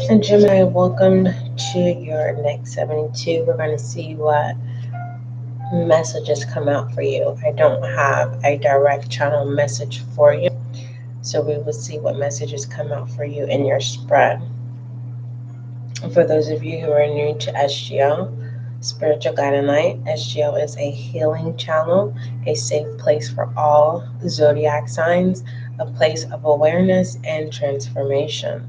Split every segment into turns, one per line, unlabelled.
And Gemini, welcome to your next 72. We're going to see what messages come out for you. I don't have a direct channel message for you, so we will see what messages come out for you in your spread. For those of you who are new to SGL, Spiritual Guiding Light, SGL is a healing channel, a safe place for all zodiac signs, a place of awareness and transformation.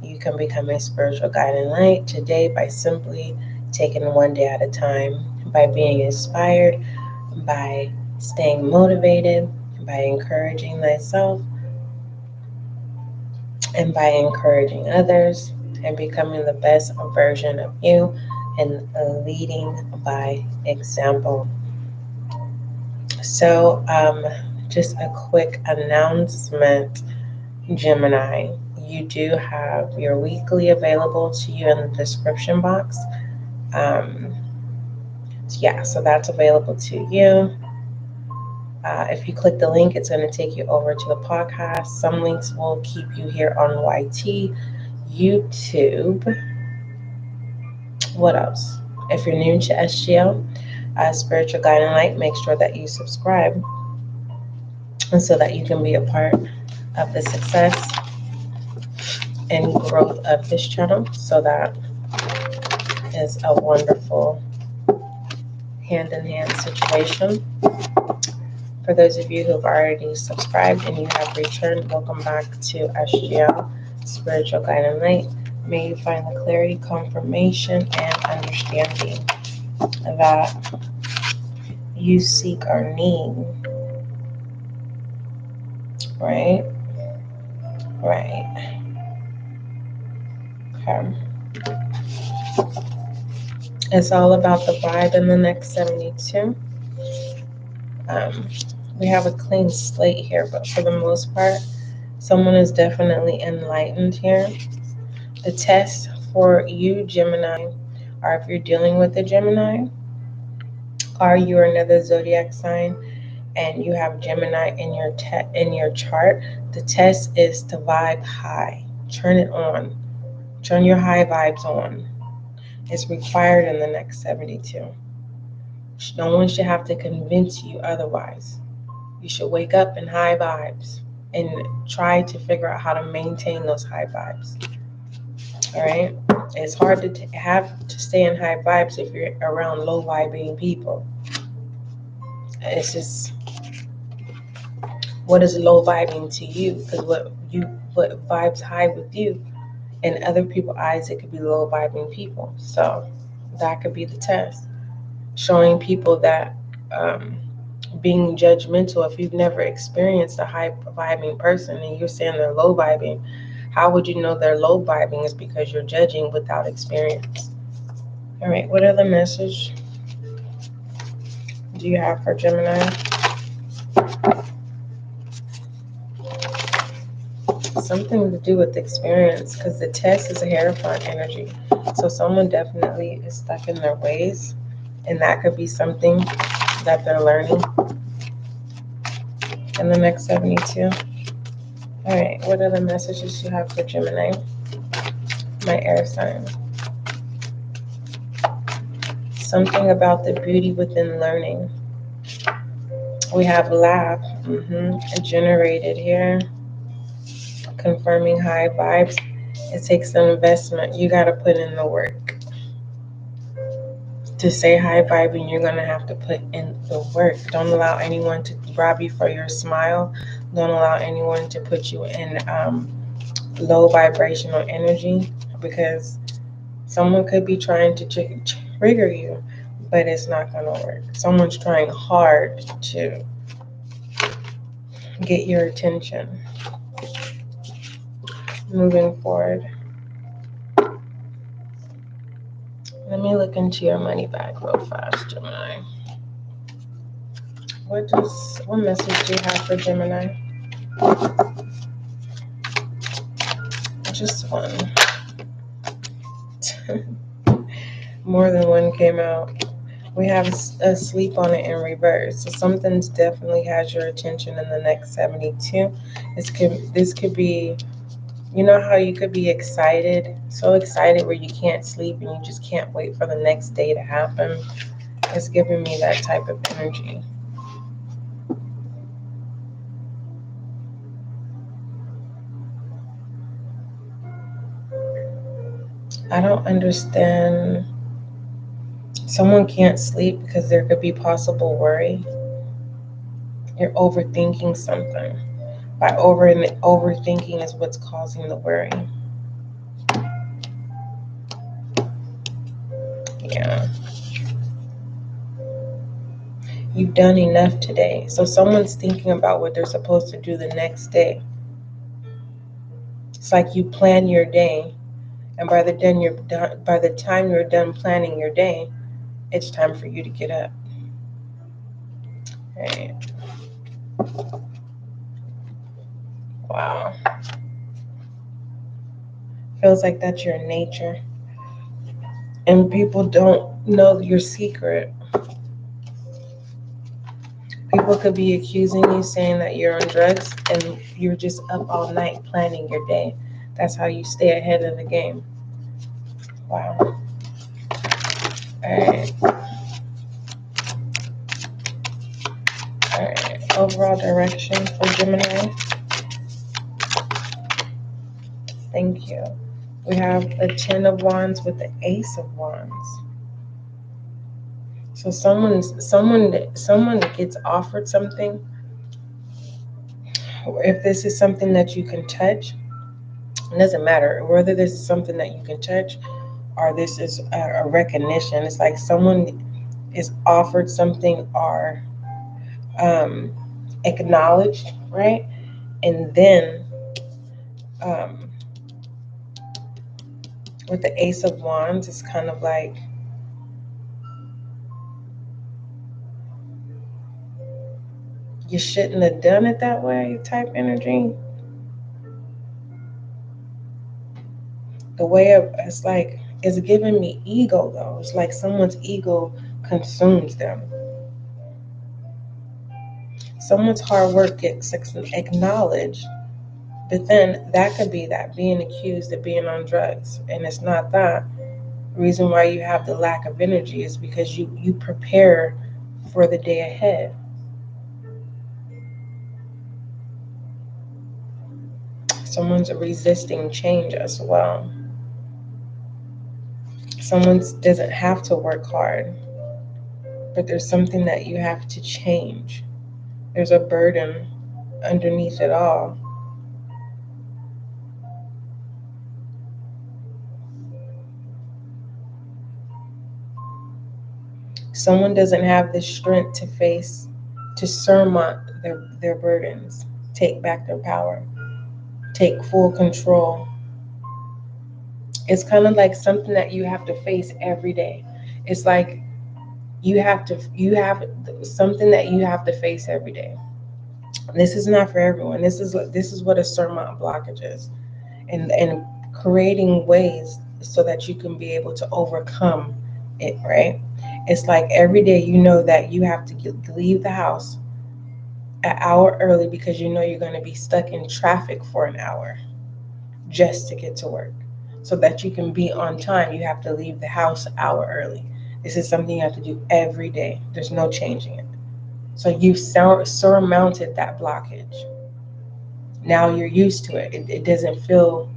You can become a spiritual guiding light today by simply taking one day at a time, by being inspired, by staying motivated, by encouraging thyself, and by encouraging others, and becoming the best version of you, and leading by example. So, just a quick announcement, Gemini. You do have your weekly available to you in the description box. Um, so that's available to you. If you click the link, it's going to take you over to the podcast. Some links will keep you here on YT, YouTube. What else? If you're new to SGL, Spiritual Guiding Light, make sure that you subscribe, and so that you can be a part of the success and growth of this channel. So that is a wonderful hand-in-hand situation. For those of you who have already subscribed and you have returned, welcome back to SGL Spiritual Guiding Light. May you find the clarity, confirmation, and understanding that you seek or need. Right? Right. Okay. It's all about the vibe in the next 72. We have a clean slate here, but for the most part, someone is definitely enlightened here. The test for you, Gemini, or if you're dealing with a Gemini, or you're another zodiac sign and you have Gemini in your chart, the test is to vibe high. Turn it on. Turn your high vibes on. It's required in the next 72. No one should have to convince you otherwise. You should wake up in high vibes and try to figure out how to maintain those high vibes. All right? It's hard to have to stay in high vibes if you're around low vibing people. It's just, what is low vibing to you? Because what vibes high with you, in other people's eyes, it could be low vibing people. So that could be the test, showing people that being judgmental, if you've never experienced a high vibing person and you're saying they're low vibing, how would you know they're low vibing? Is because you're judging without experience. All right, what other message do you have for Gemini? Something to do with experience, because the test is a Hierophant energy. So someone definitely is stuck in their ways, and that could be something that they're learning in the next 72. All right, what other messages do you have for Gemini, my air sign? Something about the beauty within learning. We have lab generated here, confirming high vibes. It takes an investment. You got to put in the work. To say high vibing, you're going to have to put in the work. Don't allow anyone to rob you for your smile. Don't allow anyone to put you in low vibrational energy, because someone could be trying to trigger you, but it's not going to work. Someone's trying hard to get your attention. Moving forward, let me look into your money bag real fast, Gemini. What message do you have for Gemini? Just one. More than one came out. We have a sleep on it in reverse. So something definitely has your attention in the next 72. This could be, You know how you could be excited, so excited where you can't sleep and you just can't wait for the next day to happen? It's giving me that type of energy. I don't understand. Someone can't sleep because there could be possible worry. You're overthinking something. By overthinking is what's causing the worry. Yeah. You've done enough today. So someone's thinking about what they're supposed to do the next day. It's like you plan your day, and by the time you're done planning your day, it's time for you to get up. Right. Wow. Feels like that's your nature. And people don't know your secret. People could be accusing you, saying that you're on drugs, and you're just up all night planning your day. That's how you stay ahead of the game. Wow. Alright. Alright. Overall direction for Gemini. Thank you. We have the Ten of Wands with the Ace of Wands. So someone gets offered something. If this is something that you can touch, it doesn't matter whether this is something that you can touch or this is a recognition. It's like someone is offered something or acknowledged, right? And then with the Ace of Wands, it's kind of like you shouldn't have done it that way type energy. The way it's like, it's giving me ego though. It's like someone's ego consumes them. Someone's hard work gets acknowledged, but then that could be that being accused of being on drugs, and it's not that. The reason why you have the lack of energy is because you prepare for the day ahead. Someone's resisting change as well. Someone doesn't have to work hard, but there's something that you have to change. There's a burden underneath it all. Someone doesn't have the strength to surmount their burdens, take back their power, take full control. It's kind of like something that you have to face every day. It's like you have something that you have to face every day. This is not for everyone. This is what a surmount blockage is, and creating ways so that you can be able to overcome it. Right? It's like every day you know that you have to leave the house an hour early because you know you're going to be stuck in traffic for an hour just to get to work. So that you can be on time, you have to leave the house an hour early. This is something you have to do every day. There's no changing it. So you've surmounted that blockage. Now you're used to it. It doesn't feel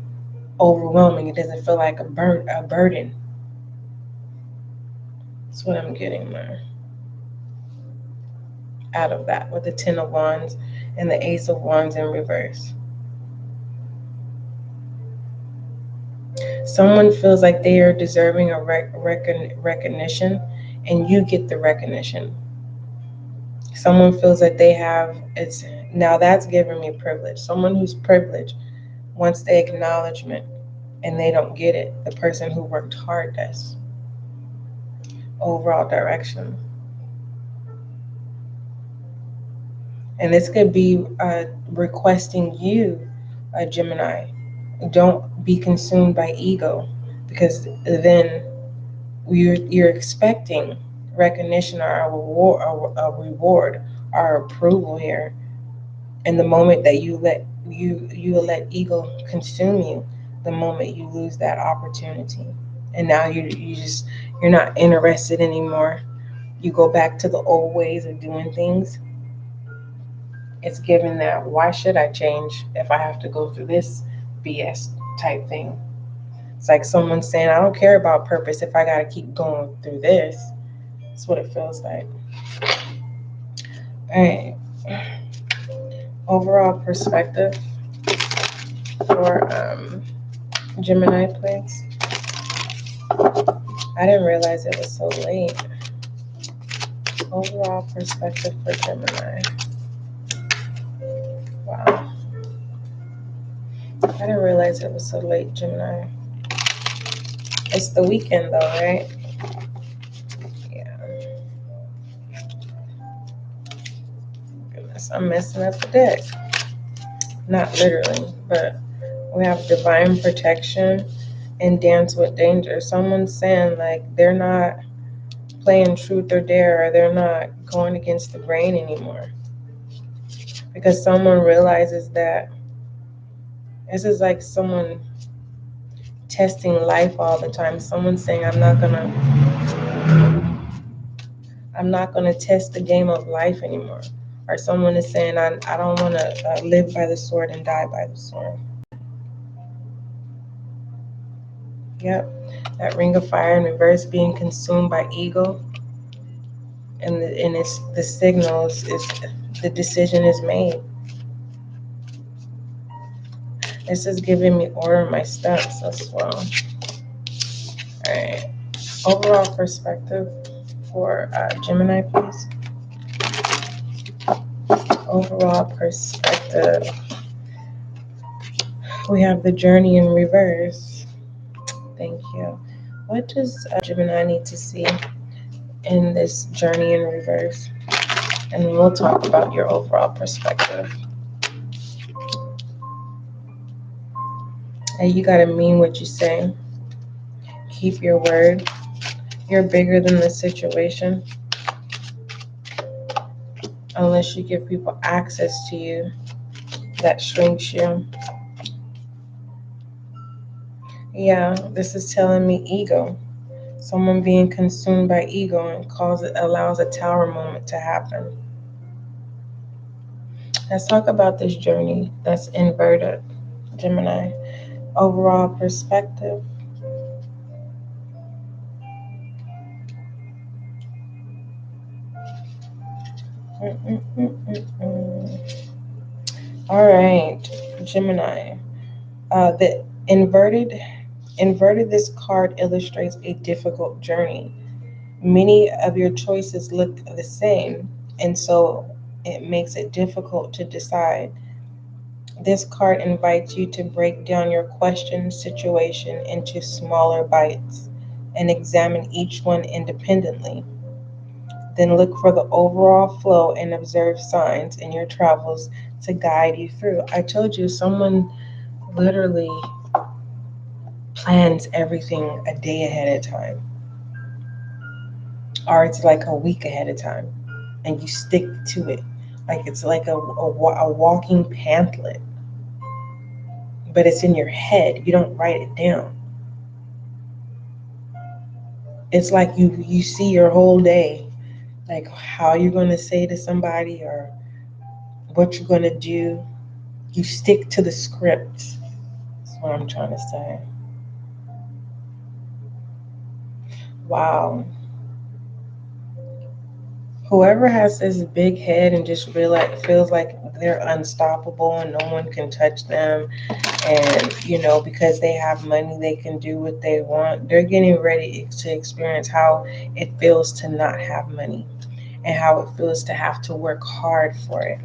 overwhelming. It doesn't feel like a burden. That's what I'm getting there out of that with the Ten of Wands and the Ace of Wands in reverse. Someone feels like they are deserving a recognition, and you get the recognition. Someone feels that they have, now that's giving me privilege. Someone who's privileged wants the acknowledgement and they don't get it. The person who worked hard does. Overall direction. And this could be requesting you, Gemini, don't be consumed by ego, because then you're expecting recognition or a reward or approval here. And the moment that you let you will let ego consume you the moment you lose that opportunity. And now you're not interested anymore. You go back to the old ways of doing things. It's given that, why should I change if I have to go through this BS type thing? It's like someone saying, I don't care about purpose if I got to keep going through this. That's what it feels like. All right. Overall perspective for Gemini, please. I didn't realize it was so late. Overall perspective for Gemini. Wow. I didn't realize it was so late, Gemini. It's the weekend though, right? Yeah. Goodness, I'm messing up the deck. Not literally, but we have divine protection and dance with danger. Someone's saying like they're not playing truth or dare, or they're not going against the grain anymore. Because someone realizes that this is like someone testing life all the time. Someone's saying, I'm not gonna test the game of life anymore. Or someone is saying, I don't want to live by the sword and die by the sword. Yep, that ring of fire in reverse, being consumed by ego, and it's the signals is the decision is made. This is giving me order in my steps as well. All right, overall perspective for Gemini, please. Overall perspective. We have the journey in reverse. Thank you. What does Gemini need to see in this journey in reverse? And then we'll talk about your overall perspective. And you gotta mean what you say. Keep your word. You're bigger than the situation. Unless you give people access to you, that shrinks you. Yeah, this is telling me ego. Someone being consumed by ego and allows a tower moment to happen. Let's talk about this journey that's inverted, Gemini. Overall perspective. All right, Gemini. The inverted this card illustrates a difficult journey. Many of your choices look the same, and so it makes it difficult to decide. This card invites you to break down your question situation into smaller bites and examine each one independently. Then look for the overall flow and observe signs in your travels to guide you through. I told you, someone literally plans everything a day ahead of time, or it's like a week ahead of time, and you stick to it. Like it's like a walking pamphlet, but it's in your head. You don't write it down. It's like you see your whole day, like how you're going to say to somebody or what you're going to do. You stick to the script. That's what I'm trying to say. Wow. Whoever has this big head and just feels like they're unstoppable and no one can touch them, and because they have money they can do what they want, they're getting ready to experience how it feels to not have money and how it feels to have to work hard for it.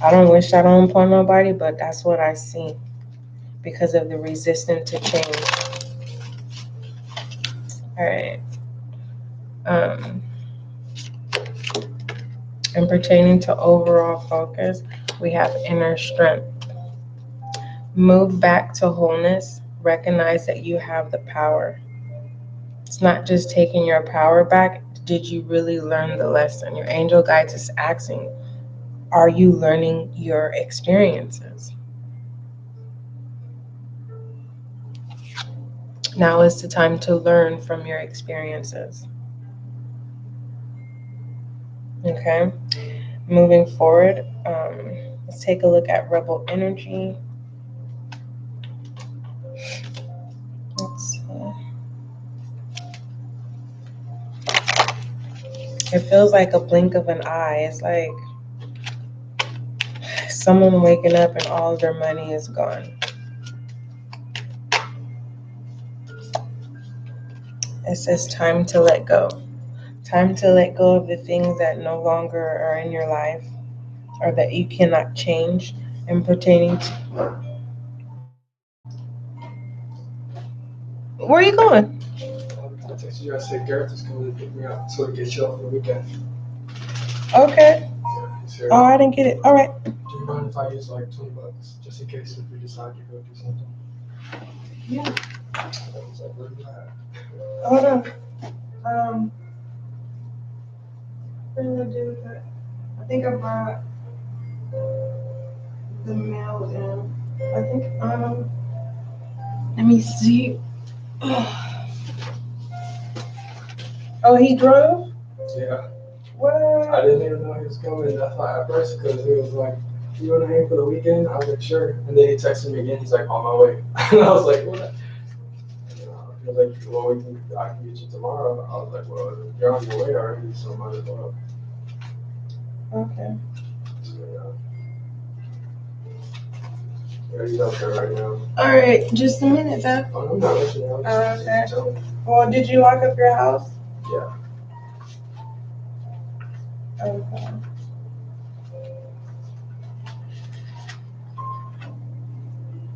I don't wish that on nobody, but that's what I see because of the resistance to change. All right. And pertaining to overall focus, we have inner strength. Move back to wholeness. Recognize that you have the power. It's not just taking your power back. Did you really learn the lesson? Your angel guides is asking, are you learning your experiences? Now is the time to learn from your experiences. Okay, moving forward, let's take a look at rebel energy. Let's see. It feels like a blink of an eye. It's like someone waking up and all of their money is gone. It says time to let go. Time to let go of the things that no longer are in your life or that you cannot change, and pertaining to. Where are you going?
I texted you. I said Gareth is coming to pick me up so he can chill for the weekend.
Okay.
Yeah, he's here.
Oh, I didn't get it. All right.
Do you mind if I use like $20 just in case if we decide to go do something?
Yeah.
I was like, where you at?
Hold on. What did I do with that? I think I brought the mail in. I think, let me see. Oh, he drove?
Yeah.
What?
I didn't even know he was coming. That's why at first, because he was like, you want to hang for the weekend? I was like, sure. And then he texted me again. He's like, on my way. And I was like, what? He was like, well, I can get you tomorrow. I was like, well, you're on your way already, so might as well.
Okay.
So, yeah, he's out there right now.
All right, just a minute, Beth.
Oh, I'm not listening. I was just telling you.
Well, did you lock up your house?
Yeah.
Okay.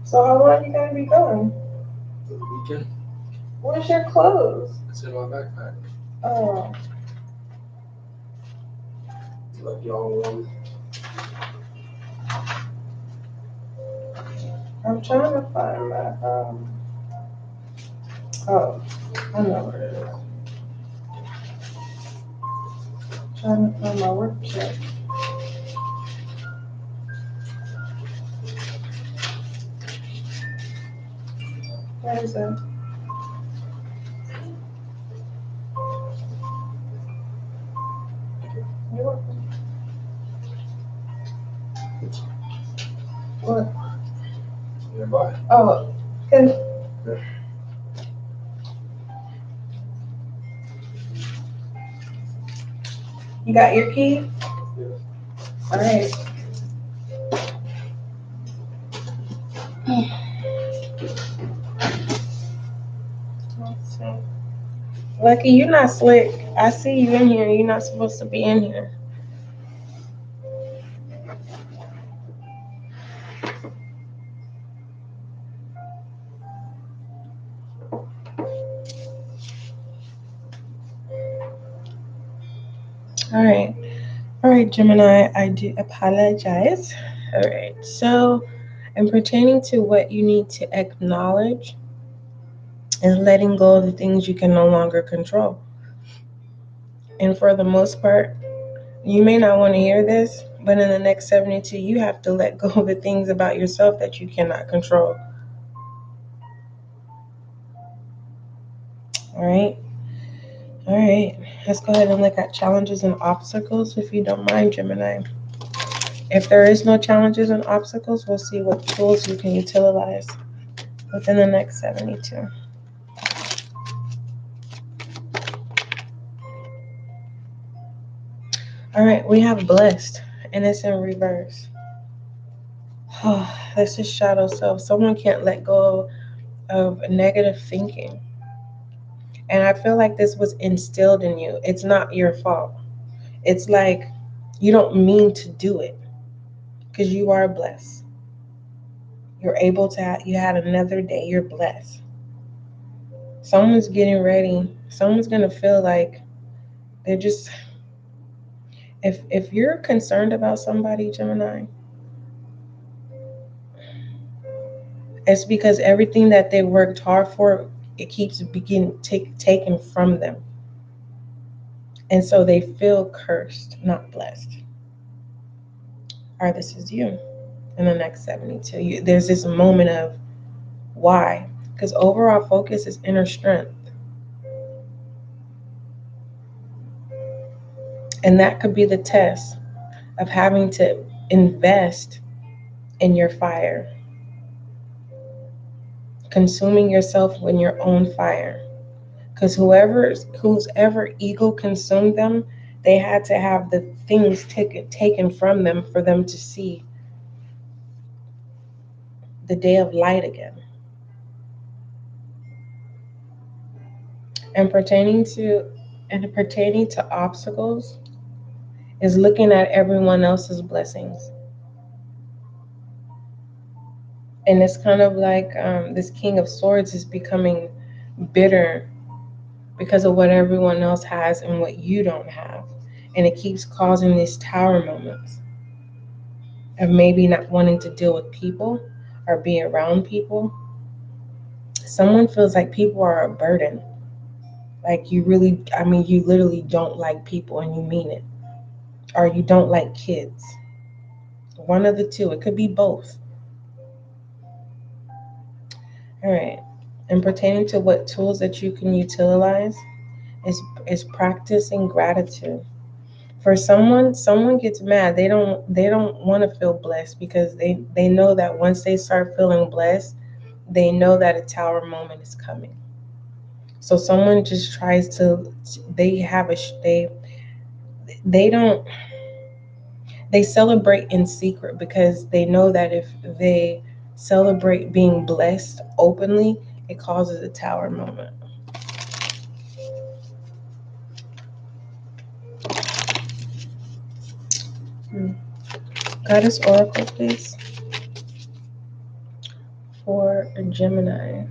So how long are you gonna be gone?
For the weekend.
Where's your clothes?
It's in my backpack.
Oh.
Like y'all warm.
I'm trying to find my oh, I know where it is. Trying to find my work check. Where is it? You're welcome. What?
Nearby.
Oh, good. You got your key?
Yeah.
All right. Let's see. Lucky, you're not slick. I see you in here. You're not supposed to be in here. All right, Gemini, I do apologize. All right, so, and pertaining to what you need to acknowledge is letting go of the things you can no longer control. And for the most part, you may not want to hear this, but in the next 72, you have to let go of the things about yourself that you cannot control. All right. All right. Let's go ahead and look at challenges and obstacles, if you don't mind, Gemini. If there is no challenges and obstacles, we'll see what tools you can utilize within the next 72. All right, we have blessed, and it's in reverse. This is shadow self. Someone can't let go of negative thinking. And I feel like this was instilled in you. It's not your fault. It's like you don't mean to do it because you are blessed. You're able to, you had another day. You're blessed. Someone's getting ready. Someone's going to feel like they're just, if you're concerned about somebody, Gemini, it's because everything that they worked hard for, it keeps being taken from them. And so they feel cursed, not blessed. or this is you in the next 72. There's this moment of why, because overall focus is inner strength. And that could be the test of having to invest in your fire, consuming yourself in your own fire. Because whose ever ego consumed them, they had to have the things taken from them for them to see the day of light again. And pertaining to obstacles is looking at everyone else's blessings. And it's kind of like this King of Swords is becoming bitter because of what everyone else has and what you don't have. And it keeps causing these tower moments of maybe not wanting to deal with people or be around people. Someone feels like people are a burden. Like you really, you literally don't like people and you mean it. Or you don't like kids. One of the two. It could be both. All right. And pertaining to what tools that you can utilize is practicing gratitude. For someone gets mad. They don't want to feel blessed because they know that once they start feeling blessed, they know that a tower moment is coming. So someone just tries to they don't they celebrate in secret because they know that if they celebrate being blessed openly, it causes a tower moment. Goddess Oracle, please, for Gemini.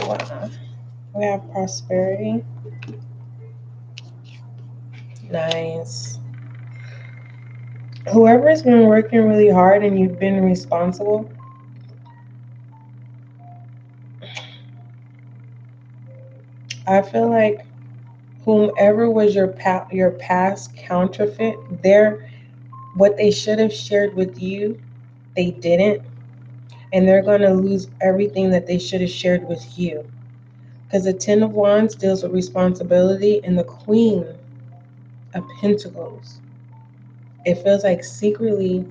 Wow. We have prosperity. Nice. Whoever's been working really hard and you've been responsible, I feel like whomever was your past counterfeit, what they should have shared with you, they didn't, and they're going to lose everything that they should have shared with you. Because the Ten of Wands deals with responsibility, and the Queen of Pentacles, it feels like secretly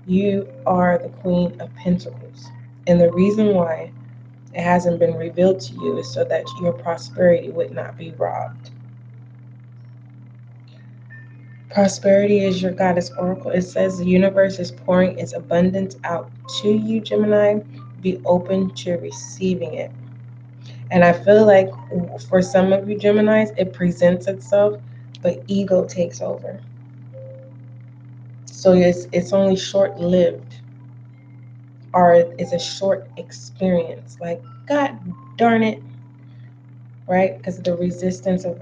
you are the Queen of Pentacles. And the reason why it hasn't been revealed to you is so that your prosperity would not be robbed. Prosperity is your goddess oracle. It says the universe is pouring its abundance out to you, Gemini. Be open to receiving it. And I feel like for some of you Geminis, it presents itself, but ego takes over. So it's only short lived, or it's a short experience. Like, God darn it, right? Because of the resistance of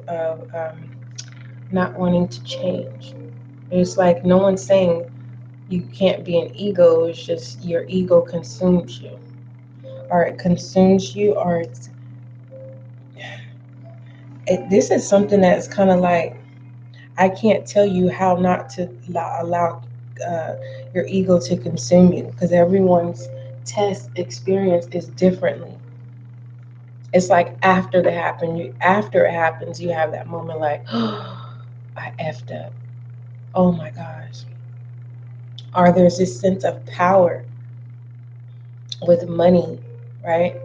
not wanting to change. It's like no one's saying you can't be an ego. It's just your ego consumes you, or it consumes you, or this is something that's kind of like, I can't tell you how not to allow uh, your ego to consume you, because everyone's test experience is differently. It's like after it happens, you have that moment like, oh, I effed up. Oh my gosh. Or there's this sense of power with money, right?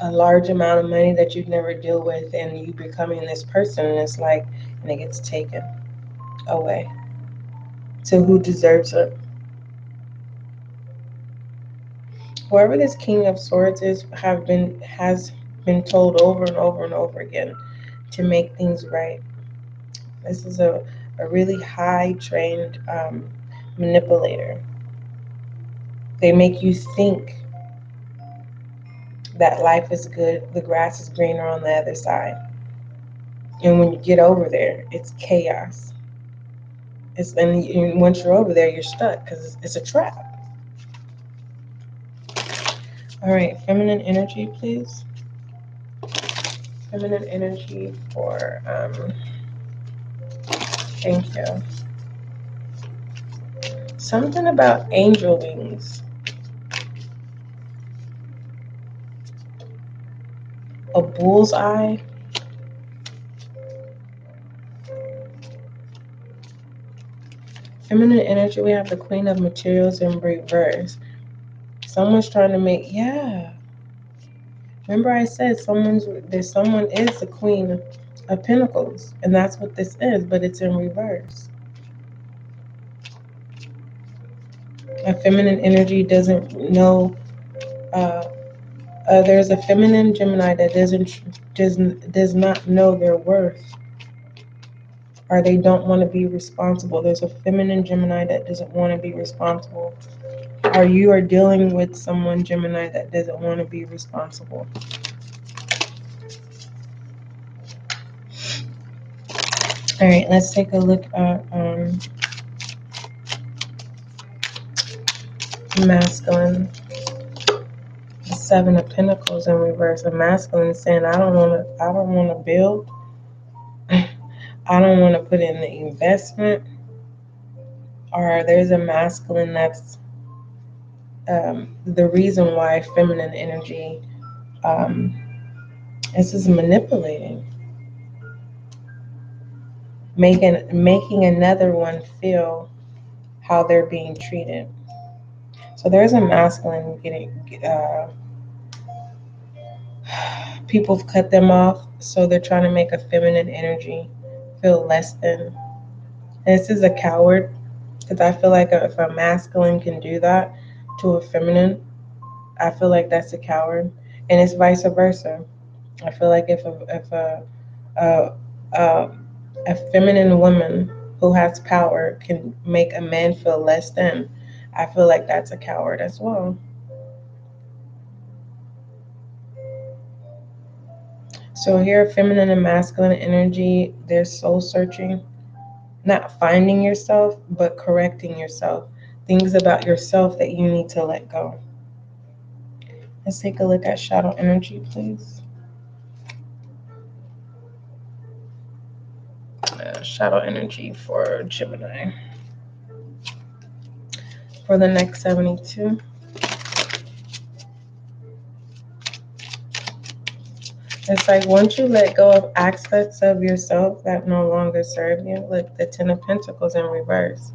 A large amount of money that you'd never deal with, and you becoming this person, and it's like, and it gets taken away. So who deserves it? Whoever this King of Swords is has been told over and over and over again to make things right. This is a really high trained manipulator. They make you think that life is good, the grass is greener on the other side. And when you get over there, it's chaos. And once you're over there, you're stuck because it's a trap. All right, feminine energy, please. Feminine energy for, thank you. Something about angel wings. A bull's eye. Feminine energy, we have the Queen of Materials in reverse. Someone's trying to make, yeah. Remember I said someone is the Queen of Pentacles, and that's what this is, but it's in reverse. A feminine energy doesn't know. There's a feminine Gemini that does not know their worth, or they don't want to be responsible. There's a feminine Gemini that doesn't want to be responsible. Or you are dealing with someone, Gemini, that doesn't want to be responsible. All right, let's take a look at masculine. The Seven of Pentacles in reverse. A masculine saying, I don't want to build. I don't want to put in the investment. Or there's a masculine that's the reason why feminine energy this is manipulating, making another one feel how they're being treated. So there's a masculine getting people have cut them off, so they're trying to make a feminine energy feel less than. And this is a coward, because I feel like if a masculine can do that to a feminine, I feel like that's a coward, and it's vice versa. I feel like if a, a, a feminine woman who has power can make a man feel less than, I feel like that's a coward as well. So here, feminine and masculine energy, they're soul searching, not finding yourself, but correcting yourself. Things about yourself that you need to let go. Let's take a look at shadow energy, please. Shadow energy for Gemini for the next 72. It's like once you let go of aspects of yourself that no longer serve you, like the Ten of Pentacles in reverse,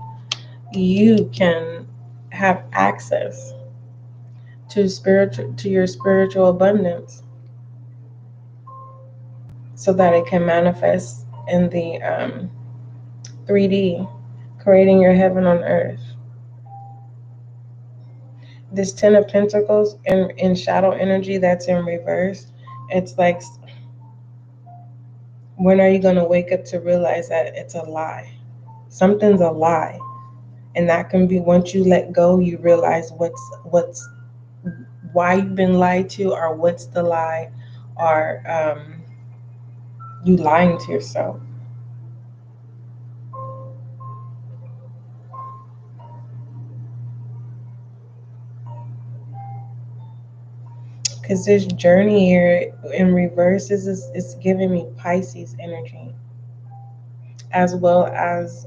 you can have access to your spiritual abundance, so that it can manifest in the 3D, creating your heaven on earth. This Ten of Pentacles in shadow energy that's in reverse, it's like, when are you going to wake up to realize that it's a lie? Something's a lie. And that can be, once you let go, you realize what's why you've been lied to, or what's the lie, or you lying to yourself. Because this journey here in reverse is giving me Pisces energy, as well as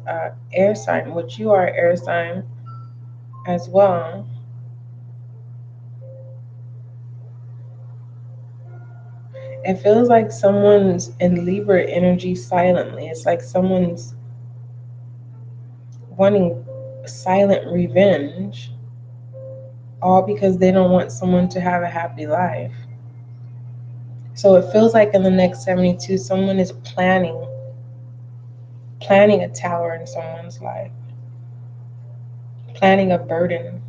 air sign, which you are air sign as well. It feels like someone's in Libra energy silently. It's like someone's wanting silent revenge, all because they don't want someone to have a happy life. So it feels like in the next 72, someone is planning a tower in someone's life, planning a burden.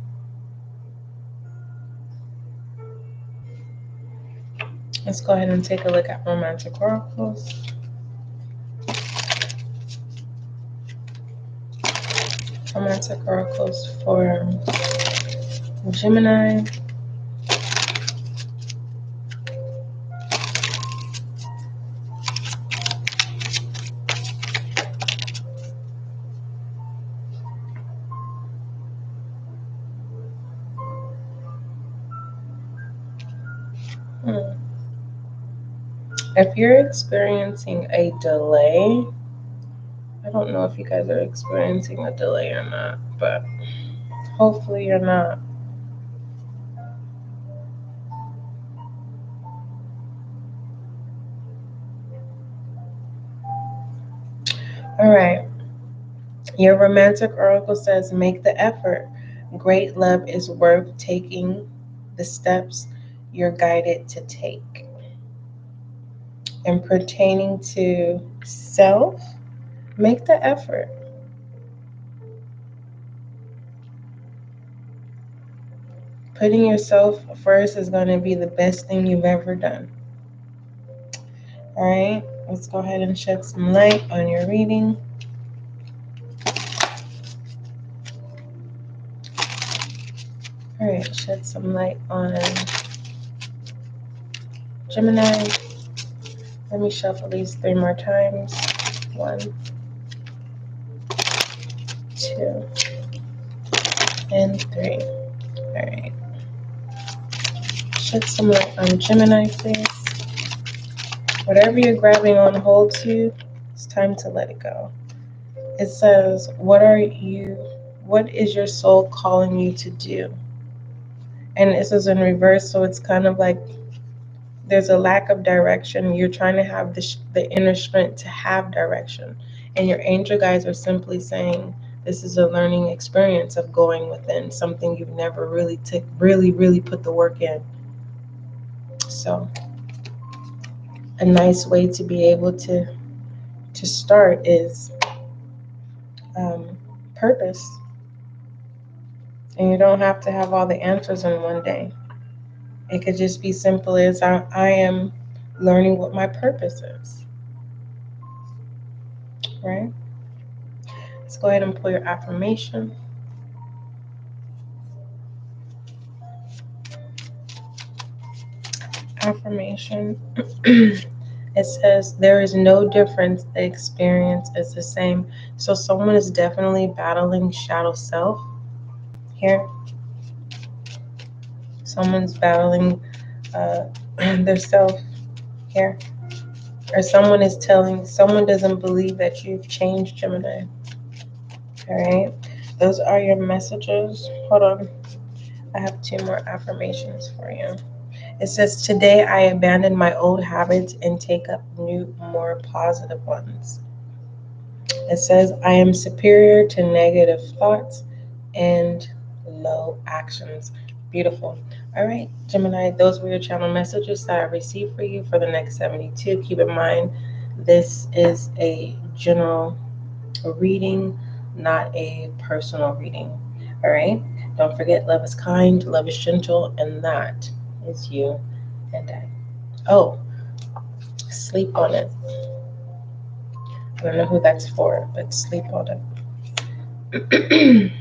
Let's go ahead and take a look at romantic oracles. Romantic oracles for Gemini. If you're experiencing a delay, I don't know if you guys are experiencing a delay or not, but Hopefully you're not. All right. Your romantic oracle says, make the effort. Great love is worth taking the steps you're guided to take. And pertaining to self, make the effort. Putting yourself first is going to be the best thing you've ever done. All right, let's go ahead and shed some light on your reading. All right, shed some light on Gemini. Let me shuffle these 3 more times. 1, 2, and 3. All right. Shed some light on Gemini, please. Whatever you're grabbing on hold to, it's time to let it go. It says, what is your soul calling you to do? And this is in reverse, so it's kind of like there's a lack of direction. You're trying to have the inner strength to have direction. And your angel guides are simply saying, this is a learning experience of going within something you've never really really put the work in. So a nice way to be able to start is purpose. And you don't have to have all the answers in one day. It could just be simple as I am learning what my purpose is. Right? Let's go ahead and pull your affirmation. Affirmation. It says, there is no difference. The experience is the same. So someone is definitely battling shadow self here. Someone's battling their self here. Or someone doesn't believe that you've changed, Gemini. All right. Those are your messages. Hold on. I have 2 more affirmations for you. It says, today I abandon my old habits and take up new, more positive ones. It says, I am superior to negative thoughts and low actions. Beautiful. All right, Gemini, those were your channel messages that I received for you for the next 72. Keep in mind, this is a general reading, not a personal reading. All right? Don't forget, love is kind, love is gentle, and that is you and I. Oh, sleep on it. I don't know who that's for, but sleep on it.